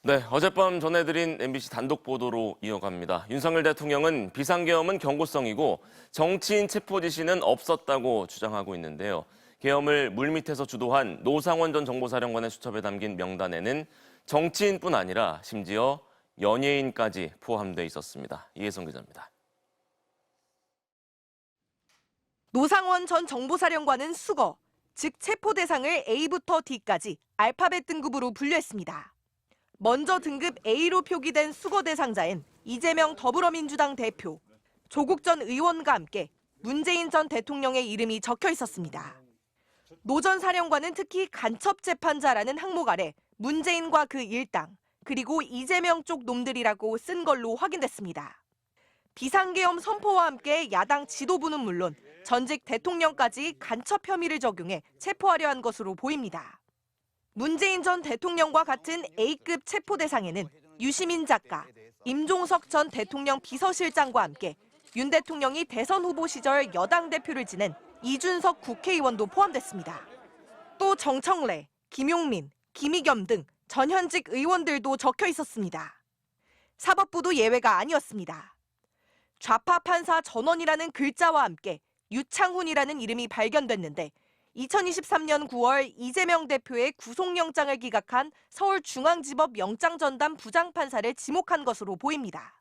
네, 어젯밤 전해드린 MBC 단독 보도로 이어갑니다. 윤석열 대통령은 비상계엄은 경고성이고 정치인 체포 지시는 없었다고 주장하고 있는데요. 계엄을 물밑에서 주도한 노상원 전 정보사령관의 수첩에 담긴 명단에는 정치인뿐 아니라 심지어 연예인까지 포함돼 있었습니다. 이혜성 기자입니다. 노상원 전 정보사령관은 수거, 즉 체포 대상을 A부터 D까지 알파벳 등급으로 분류했습니다. 먼저 등급 A로 표기된 수거 대상자엔 이재명 더불어민주당 대표, 조국 전 의원과 함께 문재인 전 대통령의 이름이 적혀 있었습니다. 노 전 사령관은 특히 간첩 재판자라는 항목 아래 문재인과 그 일당, 그리고 이재명 쪽 놈들이라고 쓴 걸로 확인됐습니다. 비상계엄 선포와 함께 야당 지도부는 물론 전직 대통령까지 간첩 혐의를 적용해 체포하려 한 것으로 보입니다. 문재인 전 대통령과 같은 A급 체포 대상에는 유시민 작가, 임종석 전 대통령 비서실장과 함께 윤 대통령이 대선 후보 시절 여당 대표를 지낸 이준석 국회의원도 포함됐습니다. 또 정청래, 김용민, 김의겸 등 전현직 의원들도 적혀 있었습니다. 사법부도 예외가 아니었습니다. 좌파 판사 전원이라는 글자와 함께 유창훈이라는 이름이 발견됐는데 2023년 9월 이재명 대표의 구속영장을 기각한 서울중앙지법 영장전담 부장판사를 지목한 것으로 보입니다.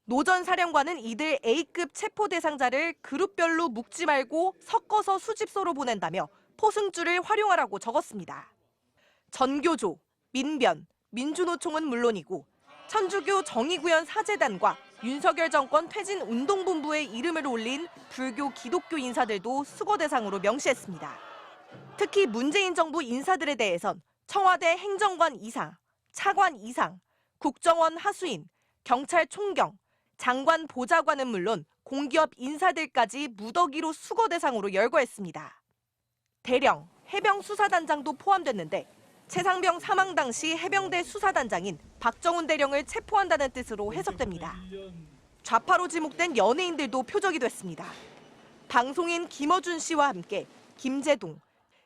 노 전 사령관은 이들 A급 체포 대상자를 그룹별로 묶지 말고 섞어서 수집소로 보낸다며 포승줄을 활용하라고 적었습니다. 전교조, 민변, 민주노총은 물론이고 천주교 정의구현 사재단과 윤석열 정권 퇴진 운동본부의 이름을 올린 불교 기독교 인사들도 수거 대상으로 명시했습니다. 특히 문재인 정부 인사들에 대해선 청와대 행정관 이상, 차관 이상, 국정원 하수인, 경찰 총경, 장관 보좌관은 물론 공기업 인사들까지 무더기로 수거 대상으로 열거했습니다. 대령, 해병 수사단장도 포함됐는데 최상병 사망 당시 해병대 수사단장인 박정훈 대령을 체포한다는 뜻으로 해석됩니다. 좌파로 지목된 연예인들도 표적이 됐습니다. 방송인 김어준 씨와 함께 김재동,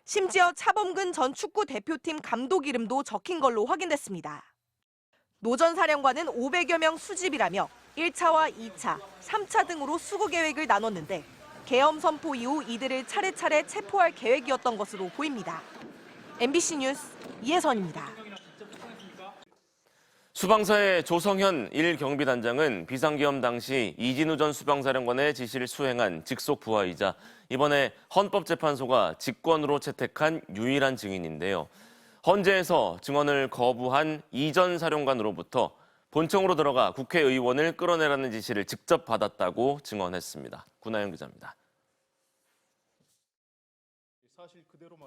심지어 차범근 전 축구 대표팀 감독 이름도 적힌 걸로 확인됐습니다. 노 전 사령관은 500여 명 수집이라며 1차와 2차, 3차 등으로 수거 계획을 나눴는데 계엄 선포 이후 이들을 차례차례 체포할 계획이었던 것으로 보입니다. MBC 뉴스 이혜선입니다. 수방사의 조성현 1경비단장은 비상계엄 당시 이진우 전 수방사령관의 지시를 수행한 직속 부하이자 이번에 헌법재판소가 직권으로 채택한 유일한 증인인데요. 헌재에서 증언을 거부한 이 전 사령관으로부터 본청으로 들어가 국회의원을 끌어내라는 지시를 직접 받았다고 증언했습니다. 구나영 기자입니다.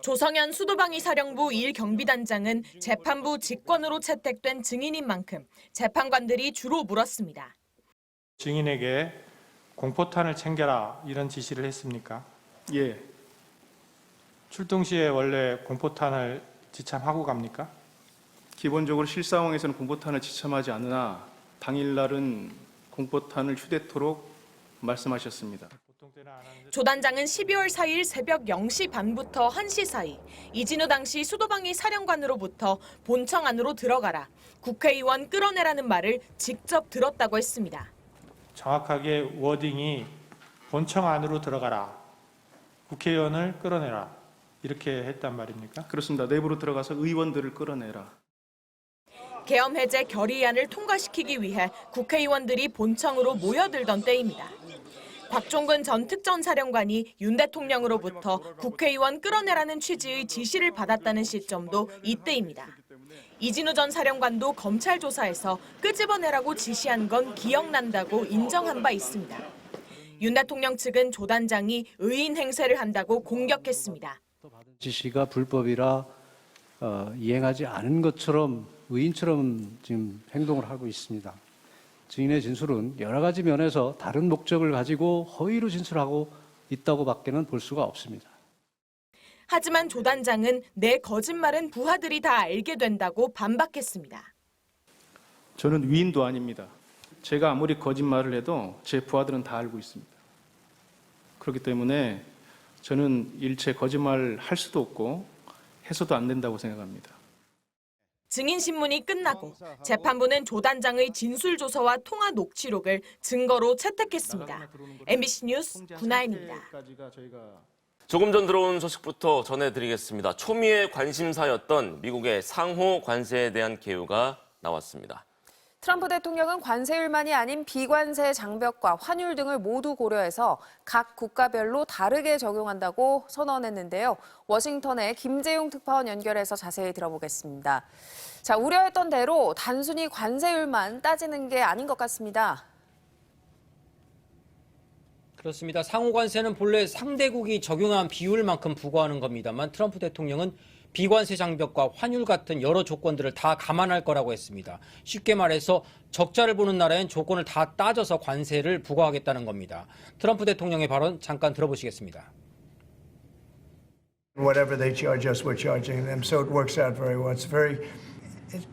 조성현 수도방위 사령부 1경비단장은 재판부 직권으로 채택된 증인인 만큼 재판관들이 주로 물었습니다. 증인에게 공포탄을 챙겨라 이런 지시를 했습니까? 예. 출동 시에 원래 공포탄을 지참하고 갑니까? 기본적으로 실상황에서는 공포탄을 지참하지 않으나 당일날은 공포탄을 휴대토록 말씀하셨습니다. 조 단장은 12월 4일 새벽 0시 반부터 1시 사이 이진우 당시 수도방위 사령관으로부터 본청 안으로 들어가라, 국회의원 끌어내라는 말을 직접 들었다고 했습니다. 정확하게 워딩이 본청 안으로 들어가라, 국회의원을 끌어내라 이렇게 했단 말입니까? 그렇습니다. 내부로 들어가서 의원들을 끌어내라. 계엄 해제 결의안을 통과시키기 위해 국회의원들이 본청으로 모여들던 때입니다. 곽종근 전 특전사령관이 윤 대통령으로부터 국회의원 끌어내라는 취지의 지시를 받았다는 시점도 이때입니다. 이진우 전 사령관도 검찰 조사에서 끄집어내라고 지시한 건 기억난다고 인정한 바 있습니다. 윤 대통령 측은 조 단장이 의인 행세를 한다고 공격했습니다. 지시가 불법이라 이행하지 않은 것처럼 의인처럼 지금 행동을 하고 있습니다. 증인의 진술은 여러 가지 면에서 다른 목적을 가지고 허위로 진술하고 있다고밖에는 볼 수가 없습니다. 하지만 조 단장은 내 거짓말은 부하들이 다 알게 된다고 반박했습니다. 저는 위인도 아닙니다. 제가 아무리 거짓말을 해도 제 부하들은 다 알고 있습니다. 그렇기 때문에 저는 일체 거짓말을 할 수도 없고 해서도 안 된다고 생각합니다. 증인신문이 끝나고 재판부는 조 단장의 진술조서와 통화 녹취록을 증거로 채택했습니다. MBC 뉴스 구나인입니다. 조금 전 들어온 소식부터 전해드리겠습니다. 초미의 관심사였던 미국의 상호 관세에 대한 개요가 나왔습니다. 트럼프 대통령은 관세율만이 아닌 비관세 장벽과 환율 등을 모두 고려해서 각 국가별로 다르게 적용한다고 선언했는데요. 워싱턴에 김재용 특파원 연결해서 자세히 들어보겠습니다. 자, 우려했던 대로 단순히 관세율만 따지는 게 아닌 것 같습니다. 그렇습니다. 상호관세는 본래 상대국이 적용한 비율만큼 부과하는 겁니다만 트럼프 대통령은 비관세 장벽과 환율 같은 여러 조건들을 다 감안할 거라고 했습니다. 쉽게 말해서 적자를 보는 나라엔 조건을 다 따져서 관세를 부과하겠다는 겁니다. 트럼프 대통령의 발언 잠깐 들어보시겠습니다. Whatever they charge us, we're charging them, so it works out very well.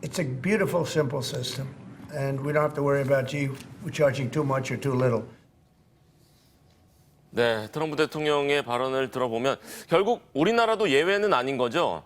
It's a beautiful, simple system, and we don't have to worry about, gee, we're charging too much or too little. 네, 트럼프 대통령의 발언을 들어보면 결국 우리나라도 예외는 아닌 거죠?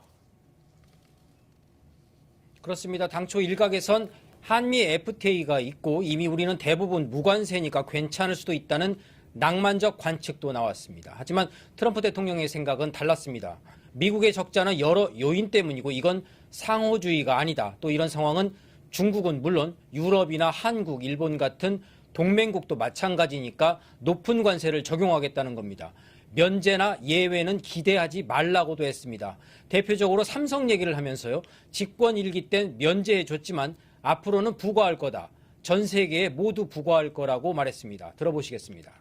그렇습니다. 당초 일각에선 한미 FTA가 있고 이미 우리는 대부분 무관세니까 괜찮을 수도 있다는 낭만적 관측도 나왔습니다. 하지만 트럼프 대통령의 생각은 달랐습니다. 미국의 적자는 여러 요인 때문이고 이건 상호주의가 아니다. 또 이런 상황은 중국은 물론 유럽이나 한국, 일본 같은 동맹국도 마찬가지니까 높은 관세를 적용하겠다는 겁니다. 면제나 예외는 기대하지 말라고도 했습니다. 대표적으로 삼성 얘기를 하면서요. 집권 일기 땐 면제해줬지만 앞으로는 부과할 거다. 전 세계에 모두 부과할 거라고 말했습니다. 들어보시겠습니다.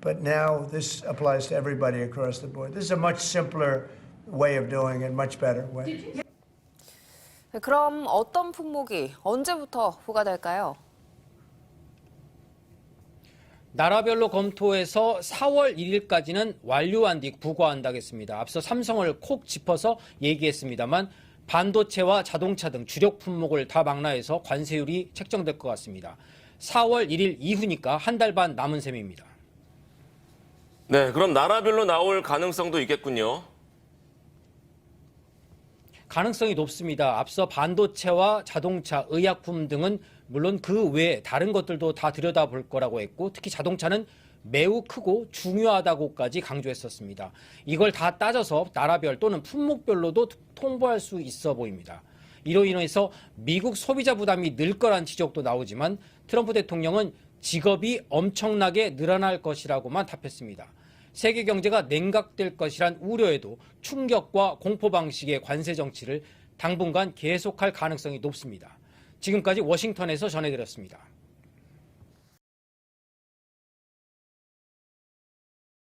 But now this applies to everybody across the board. This is a much simpler way of doing it, much better way. 그럼 어떤 품목이 언제부터 부과될까요? 나라별로 검토해서 4월 1일까지는 완료한 뒤 부과한다겠습니다. 앞서 삼성을 콕 짚어서 얘기했습니다만 반도체와 자동차 등 주력 품목을 다 망라해서 관세율이 책정될 것 같습니다. 4월 1일 이후니까 한 달 반 남은 셈입니다. 네, 그럼 나라별로 나올 가능성도 있겠군요. 가능성이 높습니다. 앞서 반도체와 자동차, 의약품 등은 물론 그 외에 다른 것들도 다 들여다볼 거라고 했고 특히 자동차는 매우 크고 중요하다고까지 강조했었습니다. 이걸 다 따져서 나라별 또는 품목별로도 통보할 수 있어 보입니다. 이로 인해서 미국 소비자 부담이 늘 거란 지적도 나오지만 트럼프 대통령은 직업이 엄청나게 늘어날 것이라고만 답했습니다. 세계 경제가 냉각될 것이란 우려에도 충격과 공포 방식의 관세 정치를 당분간 계속할 가능성이 높습니다. 지금까지 워싱턴에서 전해드렸습니다.